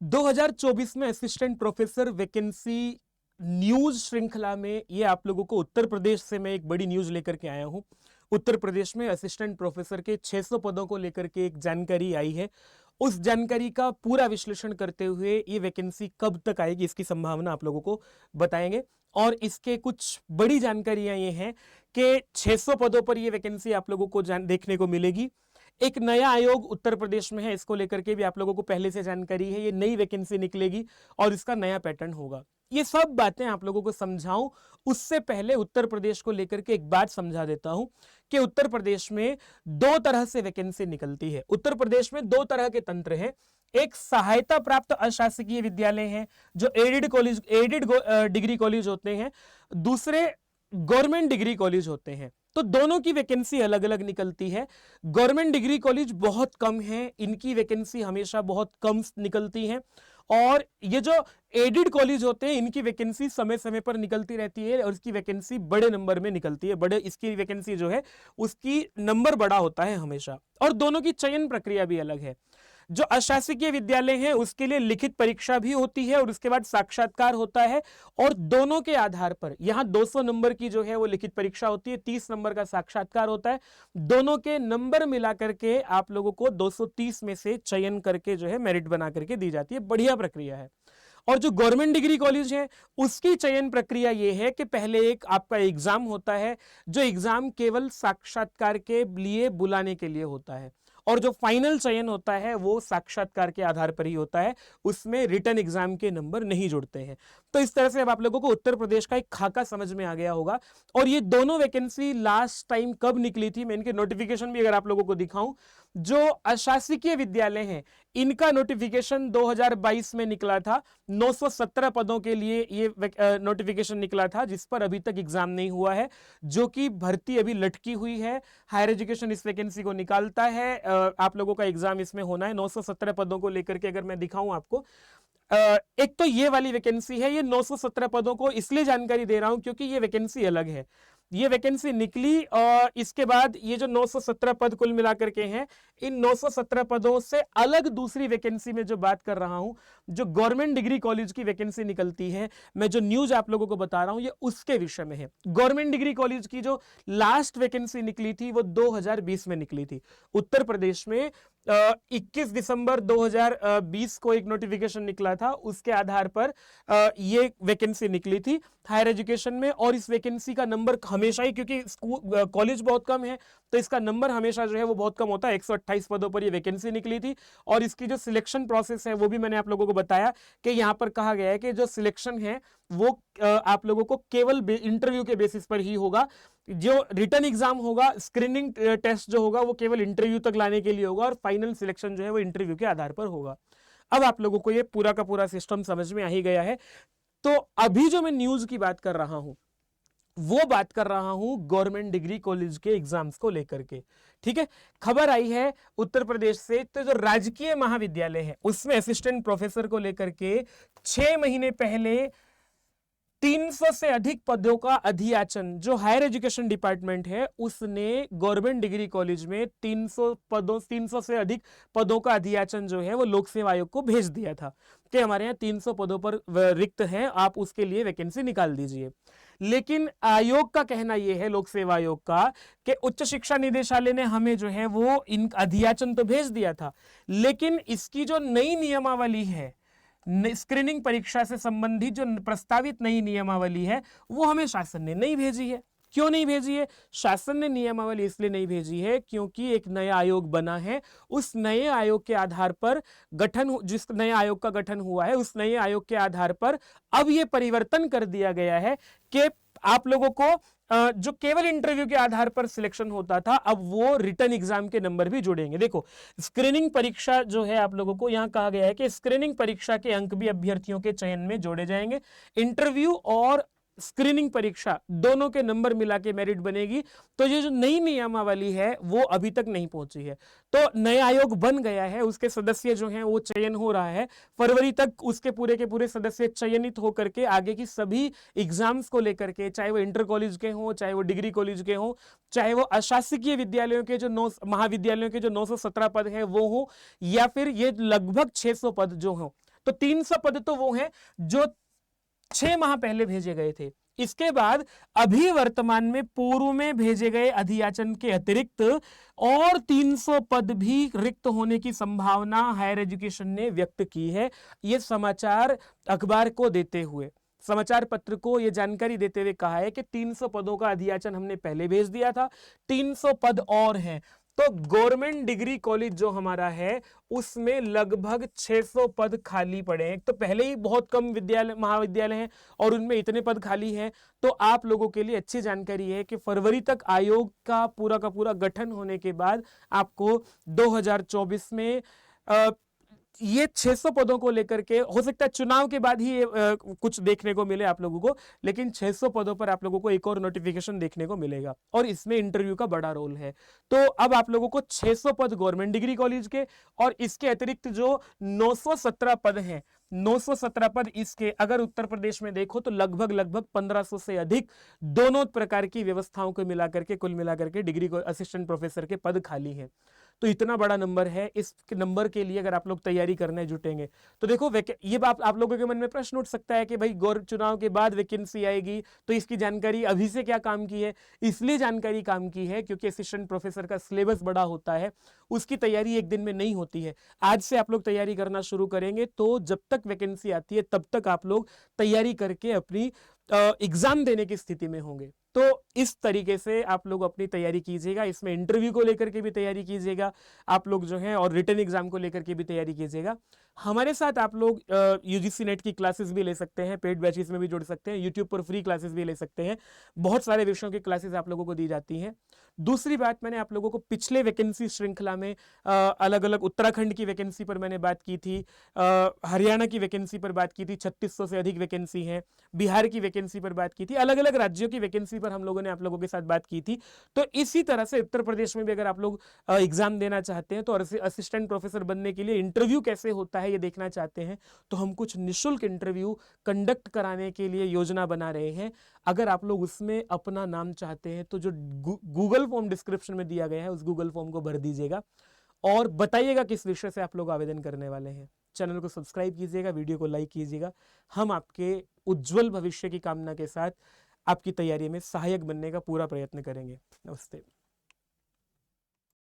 2024 में assistant professor vacancy news श्रृंखला में ये आप लोगों को उत्तर प्रदेश से मैं एक बड़ी न्यूज लेकर के आया हूं। उत्तर प्रदेश में असिस्टेंट प्रोफेसर के 600 पदों को लेकर के एक जानकारी आई है। उस जानकारी का पूरा विश्लेषण करते हुए ये वैकेंसी कब तक आएगी इसकी संभावना आप लोगों को बताएंगे। और इसके कुछ बड़ी जानकारियां ये हैं कि 600 पदों पर ये वैकेंसी आप लोगों को देखने को मिलेगी। एक नया आयोग उत्तर प्रदेश में है, इसको लेकर के भी आप लोगों को पहले से जानकारी है। ये नई वैकेंसी निकलेगी और इसका नया पैटर्न होगा। ये सब बातें आप लोगों को समझाऊं उससे पहले उत्तर प्रदेश को लेकर के एक बात समझा देता हूं कि उत्तर प्रदेश में दो तरह से वैकेंसी निकलती है। उत्तर प्रदेश में दो तरह के तंत्र हैं। एक सहायता प्राप्त अशासकीय विद्यालय हैं जो एडेड डिग्री कॉलेज होते हैं, दूसरे गवर्नमेंट डिग्री कॉलेज होते हैं। तो दोनों की वैकेंसी अलग अलग निकलती है। गवर्नमेंट डिग्री कॉलेज बहुत कम है, इनकी वैकेंसी हमेशा बहुत कम निकलती है। और ये जो एडेड कॉलेज होते हैं इनकी वैकेंसी समय समय पर निकलती रहती है और इसकी वैकेंसी बड़े नंबर में निकलती है। इसकी वैकेंसी जो है उसकी नंबर बड़ा होता है हमेशा। और दोनों की चयन प्रक्रिया भी अलग है। जो अशासकीय विद्यालय है उसके लिए लिखित परीक्षा भी होती है और उसके बाद साक्षात्कार होता है। और दोनों के आधार पर यहां 200 नंबर की जो है वो लिखित परीक्षा होती है, 30 नंबर का साक्षात्कार होता है। दोनों के नंबर मिलाकर के आप लोगों को 230 में से चयन करके जो है मेरिट बना करके दी जाती है। बढ़िया प्रक्रिया है। और जो गवर्नमेंट डिग्री कॉलेज है उसकी चयन प्रक्रिया यह है कि पहले एक आपका एग्जाम होता है, जो एग्जाम केवल साक्षात्कार के लिए बुलाने के लिए होता है। और जो फाइनल चयन होता है वो साक्षात्कार के आधार पर ही होता है, उसमें रिटन एग्जाम के नंबर नहीं जुड़ते हैं। तो इस तरह से अब आप लोगों को उत्तर प्रदेश का एक खाका समझ में आ गया होगा। और ये दोनों वैकेंसी लास्ट टाइम कब निकली थी मैं इनके नोटिफिकेशन भी अगर आप लोगों को दिखाऊं। जो अशासकीय विद्यालय हैं इनका नोटिफिकेशन 2022 में निकला था। 917 पदों के लिए ये नोटिफिकेशन निकला था, जिस पर अभी तक एग्जाम नहीं हुआ है, जो कि भर्ती अभी लटकी हुई है। हायर एजुकेशन इस वैकेंसी को निकालता है, आप लोगों का एग्जाम इसमें होना है। 917 पदों को लेकर के अगर मैं दिखाऊं आपको, एक तो ये वाली वैकेंसी है। ये 917 पदों को इसलिए जानकारी दे रहा हूं क्योंकि ये वैकेंसी अलग है। ये वैकेंसी निकली और इसके बाद ये जो 917 पद कुल मिलाकर के हैं, इन 917 पदों से अलग दूसरी वैकेंसी में जो बात कर रहा हूं, जो गवर्नमेंट डिग्री कॉलेज की वैकेंसी निकलती है, मैं जो न्यूज आप लोगों को बता रहा हूं ये उसके विषय में है। गवर्नमेंट डिग्री कॉलेज की जो लास्ट वैकेंसी निकली थी वो 2020 में निकली थी। उत्तर प्रदेश में 21 दिसंबर 2020 को एक नोटिफिकेशन निकला था, उसके आधार पर ये वैकेंसी निकली थी हायर एजुकेशन में। और इस वैकेंसी का नंबर हमेशा ही, क्योंकि कॉलेज बहुत कम है तो इसका नंबर हमेशा जो है वो बहुत कम होता है। 128 पदों पर ये वैकेंसी निकली थी। और इसकी जो सिलेक्शन प्रोसेस है वो भी मैंने आप लोगों को बताया कि यहां पर कहा गया है कि जो सिलेक्शन है वो आप लोगों को केवल इंटरव्यू के बेसिस पर ही होगा। जो रिटन एग्जाम होगा, स्क्रीनिंग टेस्ट जो होगा वो केवल इंटरव्यू तक लाने के लिए होगा और फाइनल सिलेक्शन जो है वो इंटरव्यू के आधार पर होगा। अब आप लोगों को ये पूरा का पूरा सिस्टम समझ में आ ही गया है। तो अभी जो मैं न्यूज की बात कर रहा हूं वो बात कर रहा हूं गवर्नमेंट डिग्री कॉलेज के एग्जाम्स को लेकर के। ठीक है, खबर आई है उत्तर प्रदेश से, तो जो राजकीय महाविद्यालय है उसमें असिस्टेंट प्रोफेसर को लेकर के 6 महीने पहले 300 से अधिक पदों का अधियाचन जो हायर एजुकेशन डिपार्टमेंट है उसने गवर्नमेंट डिग्री कॉलेज में 300 से अधिक पदों का अधियाचन जो है वो लोक सेवा आयोग को भेज दिया था कि हमारे यहाँ 300 पदों पर रिक्त हैं, आप उसके लिए वैकेंसी निकाल दीजिए। लेकिन आयोग का कहना यह है, लोक सेवा आयोग का, कि उच्च शिक्षा निदेशालय ने हमें जो है वो इन अधियाचन तो भेज दिया था, लेकिन इसकी जो नई नियमावली है, स्क्रीनिंग परीक्षा से संबंधित जो प्रस्तावित नई नियमावली है वो हमें शासन ने नहीं भेजी है। क्यों नहीं भेजी है? शासन ने नियमावली इसलिए नहीं भेजी है क्योंकि एक नया आयोग बना है। उस नए आयोग के आधार पर जिस नए आयोग का गठन हुआ है उस नए आयोग के आधार पर अब यह परिवर्तन कर दिया गया है कि आप लोगों को जो केवल इंटरव्यू के आधार पर सिलेक्शन होता था अब वो रिटन एग्जाम के नंबर भी जुड़ेंगे। देखो, स्क्रीनिंग परीक्षा जो है आप लोगों को यहां कहा गया है कि स्क्रीनिंग परीक्षा के अंक भी अभ्यर्थियों के चयन में जोड़े जाएंगे। इंटरव्यू और स्क्रीनिंग परीक्षा दोनों के नंबर मिला के मेरिट बनेगी। तो ये जो नई नियमावली है वो अभी तक नहीं पहुंची है। तो नए आयोग बन गया है, उसके सदस्य जो हैं वो चयन हो रहा है। फरवरी तक उसके पूरे के पूरे सदस्य चयनित होकर के आगे की सभी एग्जाम्स को लेकर के, चाहे वो इंटर कॉलेज के हों, चाहे वो डिग्री कॉलेज के हों, चाहे वो अशासकीय विद्यालयों के जो महाविद्यालयों के जो 917 पद हैं वो हो, या फिर ये लगभग 600 पद जो हों, तो 300 पद तो वो हैं जो 6 माह पहले भेजे गए थे। इसके बाद अभी वर्तमान में पूर्व में भेजे गए अधियाचन के अतिरिक्त और 300 पद भी रिक्त होने की संभावना हायर एजुकेशन ने व्यक्त की है। ये समाचार अखबार को देते हुए, समाचार पत्र को यह जानकारी देते हुए कहा है कि 300 पदों का अधियाचन हमने पहले भेज दिया था, 300 पद और हैं। तो गवर्नमेंट डिग्री कॉलेज जो हमारा है उसमें लगभग 600 पद खाली पड़े हैं। तो पहले ही बहुत कम विद्यालय महाविद्यालय हैं और उनमें इतने पद खाली हैं। तो आप लोगों के लिए अच्छी जानकारी है कि फरवरी तक आयोग का पूरा गठन होने के बाद आपको 2024 में ये 600 पदों को लेकर के, हो सकता है चुनाव के बाद ही ये कुछ देखने को मिले आप लोगों को, लेकिन 600 पदों पर आप लोगों को एक और नोटिफिकेशन देखने को मिलेगा और इसमें इंटरव्यू का बड़ा रोल है। तो अब आप लोगों को 600 पद गवर्नमेंट डिग्री कॉलेज के और इसके अतिरिक्त जो 917 पद हैं, 917 पद इसके अगर उत्तर प्रदेश में देखो तो लगभग 1500 से अधिक दोनों प्रकार की व्यवस्थाओं को मिलाकर के, कुल मिलाकर के डिग्री असिस्टेंट प्रोफेसर के पद खाली हैं। तो इतना बड़ा नंबर है। इस नंबर के लिए अगर आप लोग तैयारी करने जुटेंगे तो देखो ये बात आप लोगों के मन में प्रश्न उठ सकता है कि भाई गौर चुनाव के बाद वैकेंसी आएगी तो इसकी जानकारी अभी से क्या काम की है। इसलिए जानकारी काम की है क्योंकि असिस्टेंट प्रोफेसर का सिलेबस बड़ा होता है, उसकी तैयारी एक दिन में नहीं होती है। आज से आप लोग तैयारी करना शुरू करेंगे तो जब तक वैकेंसी आती है तब तक आप लोग तैयारी करके अपनी एग्जाम देने की स्थिति में होंगे। तो इस तरीके से आप लोग अपनी तैयारी कीजिएगा। इसमें इंटरव्यू को लेकर के भी तैयारी कीजिएगा आप लोग जो हैं, और रिटन एग्जाम को लेकर के भी तैयारी कीजिएगा। हमारे साथ आप लोग यूजीसी नेट की क्लासेस भी ले सकते हैं, पेड बैचेस में भी जुड़ सकते हैं, यूट्यूब पर फ्री क्लासेस भी ले सकते हैं। बहुत सारे विषयों की क्लासेस आप लोगों को दी जाती हैं। दूसरी बात, मैंने आप लोगों को पिछले वैकेंसी श्रृंखला में अलग अलग उत्तराखंड की वैकेंसी पर मैंने बात की थी, हरियाणा की वैकेंसी पर बात की थी, 3600 से अधिक वैकेंसी है, बिहार की वैकेंसी पर बात की थी, अलग अलग राज्यों की वैकेंसी पर हम लोगों ने आप लोगों के साथ बात की थी। तो इसी तरह से उत्तर प्रदेश में भी अगर आप लोग एग्जाम देना चाहते हैं तो असिस्टेंट प्रोफेसर बनने के लिए इंटरव्यू कैसे होता है ये देखना चाहते हैं तो हम कुछ निःशुल्क इंटरव्यू कंडक्ट कराने के लिए योजना बना रहे हैं। अगर आप लोग उसमें अपना नाम चाहते हैं तो जो गूगल फॉर्म डिस्क्रिप्शन में दिया गया है उस गूगल फॉर्म को भर दीजिएगा और बताइएगा किस विषय से आप लोग आवेदन करने वाले हैं। चैनल को सब्सक्राइब कीजिएगा, वीडियो को लाइक कीजिएगा। हम आपके उज्जवल भविष्य की कामना के साथ आपकी तैयारी में सहायक बनने का पूरा प्रयत्न करेंगे। नमस्ते।